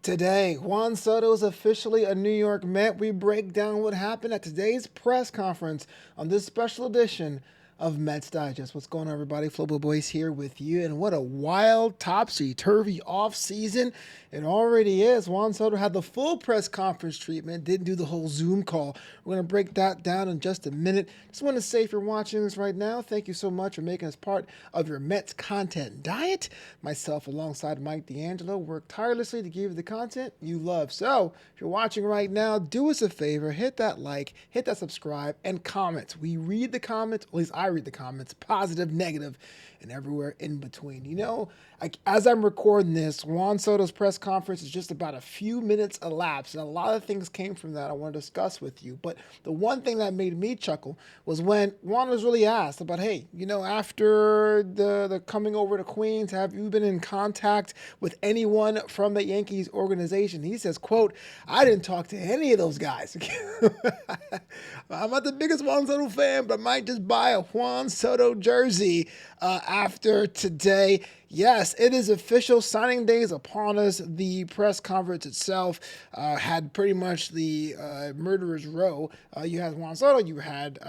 Today, Juan Soto is officially a New York Met. We break down what happened at today's press conference on this special edition of Mets Digest. What's going on, everybody? Flobo Boyce here with you. And what a wild, topsy-turvy offseason it already is. Juan Soto had the full press conference treatment, didn't do the whole Zoom call. We're going to break that down in just a minute. Just want to say, if you're watching this right now, thank you so much for making us part of your Mets content diet. Myself, alongside Mike D'Angelo, work tirelessly to give you the content you love. So, if you're watching right now, do us a favor, hit that like, hit that subscribe, and comment. We read the comments, at least I read the comments, positive, negative, and everywhere in between. You know, as I'm recording this, Juan Soto's press conference is just about a few minutes elapsed, and a lot of things came from that I want to discuss with you. But the one thing that made me chuckle was when Juan was really asked about, hey, you know, after the coming over to Queens, have you been in contact with anyone from the Yankees organization? He says, quote, I didn't talk to any of those guys. I'm not the biggest Juan Soto fan, but I might just buy a Juan Soto jersey after today. Yes, it is official. Signing day is upon us. The press conference itself had pretty much the murderer's row. You had Juan Soto, you had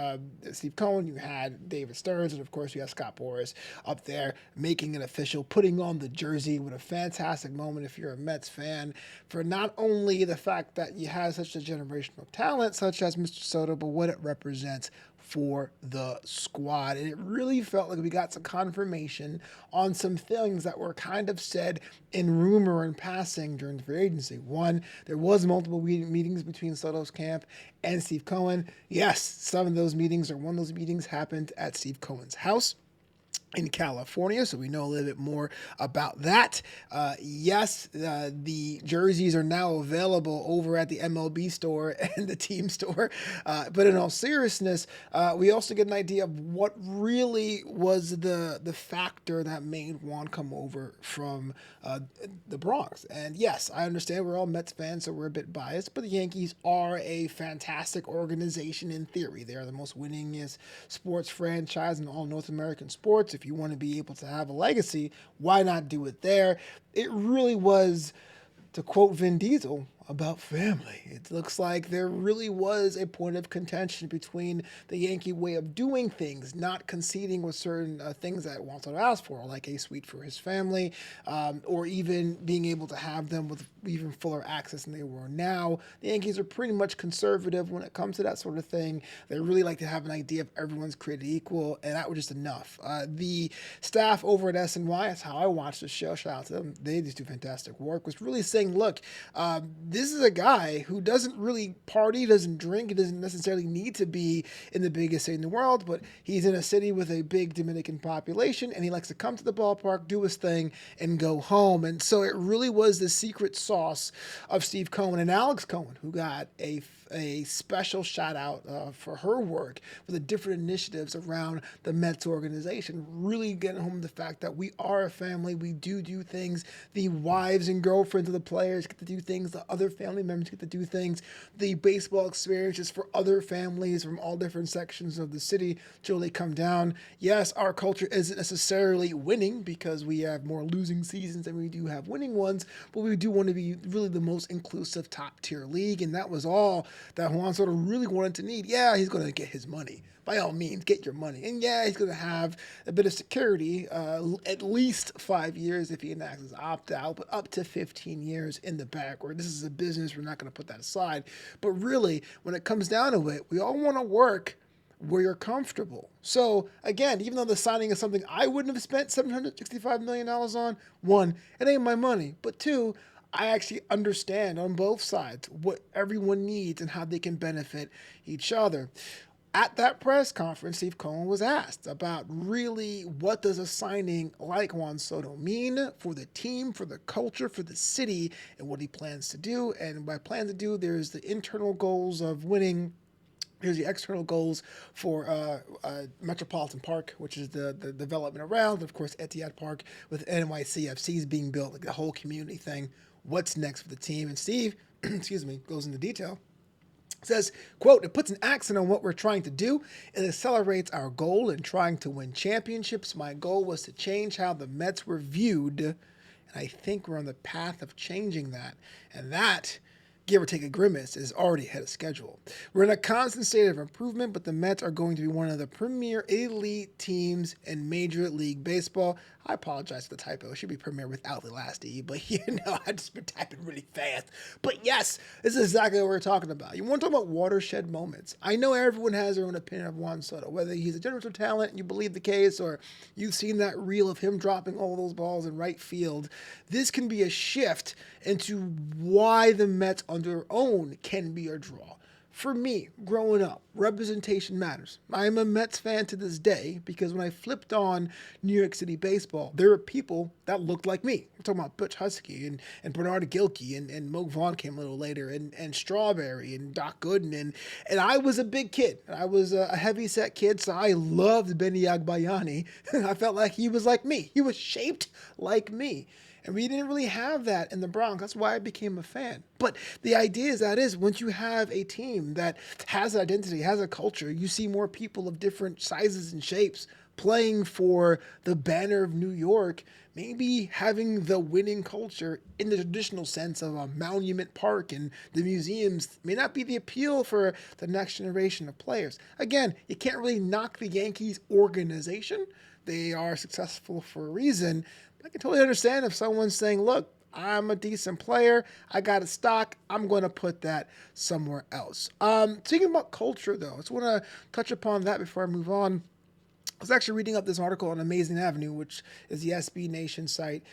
Steve Cohen, you had David Stearns, and of course you had Scott Boras up there making it official, putting on the jersey. With a fantastic moment if you're a Mets fan, for not only the fact that you had such a generational talent such as Mr. Soto, but what it represents for the squad. And it really felt like we got some confirmation on some things that were kind of said in rumor and passing during the free agency. One, there was multiple meetings between Soto's camp and Steve Cohen. Yes, some of those meetings, or one of those meetings, happened at Steve Cohen's house in California, so we know a little bit more about that. Yes, the jerseys are now available over at the MLB store and the team store, but in all seriousness, we also get an idea of what really was the factor that made Juan come over from the Bronx. And yes, I understand we're all Mets fans, so we're a bit biased, but the Yankees are a fantastic organization in theory. They are the most winningest sports franchise in all North American sports. If you want to be able to have a legacy, why not do it there? It really was, to quote Vin Diesel, about family. It looks like there really was a point of contention between the Yankee way of doing things, not conceding with certain things that Juan Soto asked for, like a suite for his family, or even being able to have them with even fuller access than they were now. The Yankees are pretty much conservative when it comes to that sort of thing. They really like to have an idea of everyone's created equal, and that was just enough. The staff over at SNY, that's how I watched the show, shout out to them, they just do fantastic work, was really saying, look, this is a guy who doesn't really party, doesn't drink, he doesn't necessarily need to be in the biggest city in the world, but he's in a city with a big Dominican population, and he likes to come to the ballpark, do his thing, and go home. And so it really was the secret sauce of Steve Cohen and Alex Cohen, who got a special shout out for her work for the different initiatives around the Mets organization, really getting home the fact that we are a family, we do things, the wives and girlfriends of the players get to do things, the other family members get to do things, the baseball experiences for other families from all different sections of the city till they come down. Yes, our culture isn't necessarily winning because we have more losing seasons than we do have winning ones, but we do want to be really the most inclusive top tier league, and that was all that Juan Soto really wanted to need. Yeah, he's going to get his money. By all means, get your money. And yeah, he's going to have a bit of security, at least 5 years if he enacts his opt-out, but up to 15 years in the back, where this is a business, we're not going to put that aside. But really, when it comes down to it, we all want to work where you're comfortable. So again, even though the signing is something I wouldn't have spent $765 million on, one, it ain't my money, but two, I actually understand on both sides what everyone needs and how they can benefit each other. At that press conference, Steve Cohen was asked about really what does a signing like Juan Soto mean for the team, for the culture, for the city, and what he plans to do. And by plan to do, there's the internal goals of winning. Here's the external goals for Metropolitan Park, which is the development around, and of course, Etihad Park with NYCFCs being built, like the whole community thing. What's next for the team? And Steve, goes into detail. Says, quote, it puts an accent on what we're trying to do. It accelerates our goal in trying to win championships. My goal was to change how the Mets were viewed. And I think we're on the path of changing that. And that, give or take a grimace, is already ahead of schedule. We're in a constant state of improvement, but the Mets are going to be one of the premier elite teams in Major League Baseball. I apologize for the typo. It should be premier without the last E, but I just been typing really fast. But yes, this is exactly what we're talking about. You want to talk about watershed moments. I know everyone has their own opinion of Juan Soto, whether he's a generational talent and you believe the case, or you've seen that reel of him dropping all those balls in right field. This can be a shift into why the Mets on their own can be a draw. For me, growing up, representation matters. I am a Mets fan to this day because when I flipped on New York City baseball, there were people that looked like me. We're talking about Butch Husky and Bernard Gilkey and Mo Vaughn came a little later and Strawberry and Doc Gooden. And I was a big kid. I was a heavy-set kid, so I loved Benny Agbayani. I felt like he was like me. He was shaped like me. And we didn't really have that in the Bronx. That's why I became a fan. But the idea is once you have a team that has an identity, has a culture, you see more people of different sizes and shapes playing for the banner of New York, maybe having the winning culture in the traditional sense of a monument park and the museums may not be the appeal for the next generation of players. Again, you can't really knock the Yankees organization. They are successful for a reason. I can totally understand if someone's saying, look, I'm a decent player, I got a stock, I'm going to put that somewhere else. Speaking about culture, though, I just want to touch upon that before I move on. I was actually reading up this article on Amazing Avenue, which is the SB Nation site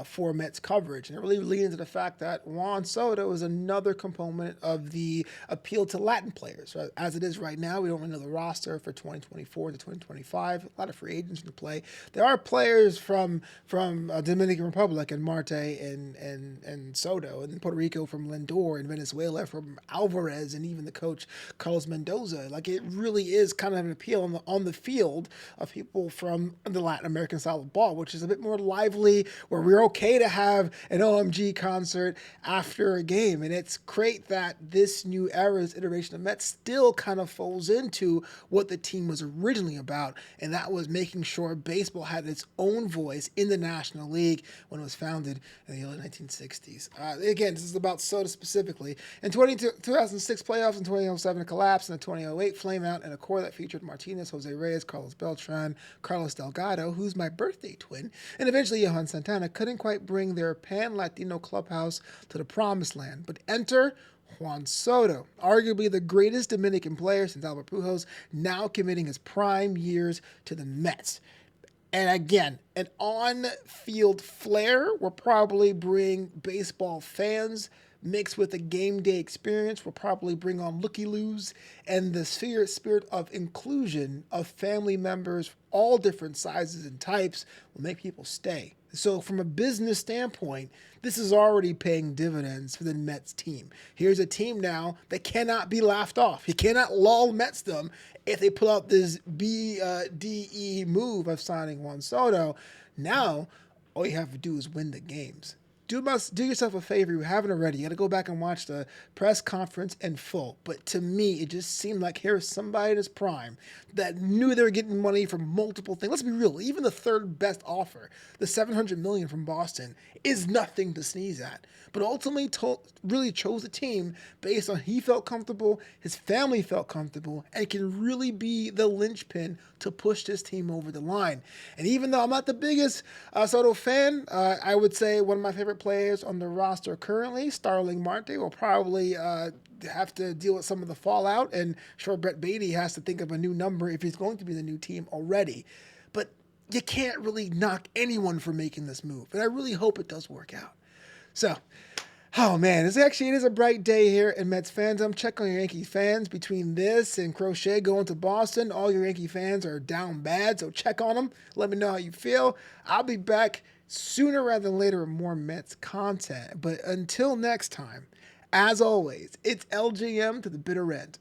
for Mets coverage. And it really leads into the fact that Juan Soto is another component of the appeal to Latin players. Right? As it is right now, we don't really know the roster for 2024 to 2025. A lot of free agents to play. There are players from Dominican Republic and Marte and Soto, and Puerto Rico from Lindor, and Venezuela from Alvarez, and even the coach Carlos Mendoza. Like, it really is kind of an appeal on the field of people from the Latin American style of ball, which is a bit more lively, where we're okay to have an OMG concert after a game. And it's great that this new era's iteration of Mets still kind of falls into what the team was originally about, and that was making sure baseball had its own voice in the National League when it was founded in the early 1960s. Again, this is about Soto specifically. In 2006 playoffs, in 2007 a collapse, in the 2008 flameout, and a core that featured Martinez, Jose Reyes, Carlos Beltran, Carlos Delgado, who's my birthday twin, and eventually Johan Santana, couldn't quite bring their pan-Latino clubhouse to the promised land. But enter Juan Soto, arguably the greatest Dominican player since Albert Pujols, now committing his prime years to the Mets. And again, an on-field flair will probably bring baseball fans mixed with a game day experience will probably bring on looky-loos, and the spirit of inclusion of family members, all different sizes and types, will make people stay. So from a business standpoint, this is already paying dividends for the Mets team. Here's a team now that cannot be laughed off. You cannot lull Mets them if they pull out this BDE move of signing Juan Soto. Now, all you have to do is win the games. Do yourself a favor, if you haven't already. You got to go back and watch the press conference in full. But to me, it just seemed like here's somebody in his prime that knew they were getting money from multiple things. Let's be real. Even the third best offer, the $700 million from Boston, is nothing to sneeze at. But ultimately, really chose a team based on he felt comfortable, his family felt comfortable, and can really be the linchpin to push this team over the line. And even though I'm not the biggest Soto fan, I would say one of my favorite players on the roster currently, Starling Marte, will probably have to deal with some of the fallout, and sure, Brett Beatty has to think of a new number if he's going to be the new team already. But you can't really knock anyone for making this move, and I really hope it does work out. So, oh man, it is a bright day here in Mets fandom. Check on your Yankee fans. Between this and Crochet going to Boston, all your Yankee fans are down bad, so check on them. Let me know how you feel. I'll be back sooner rather than later with more Mets content. But until next time, as always, it's LGM to the bitter end.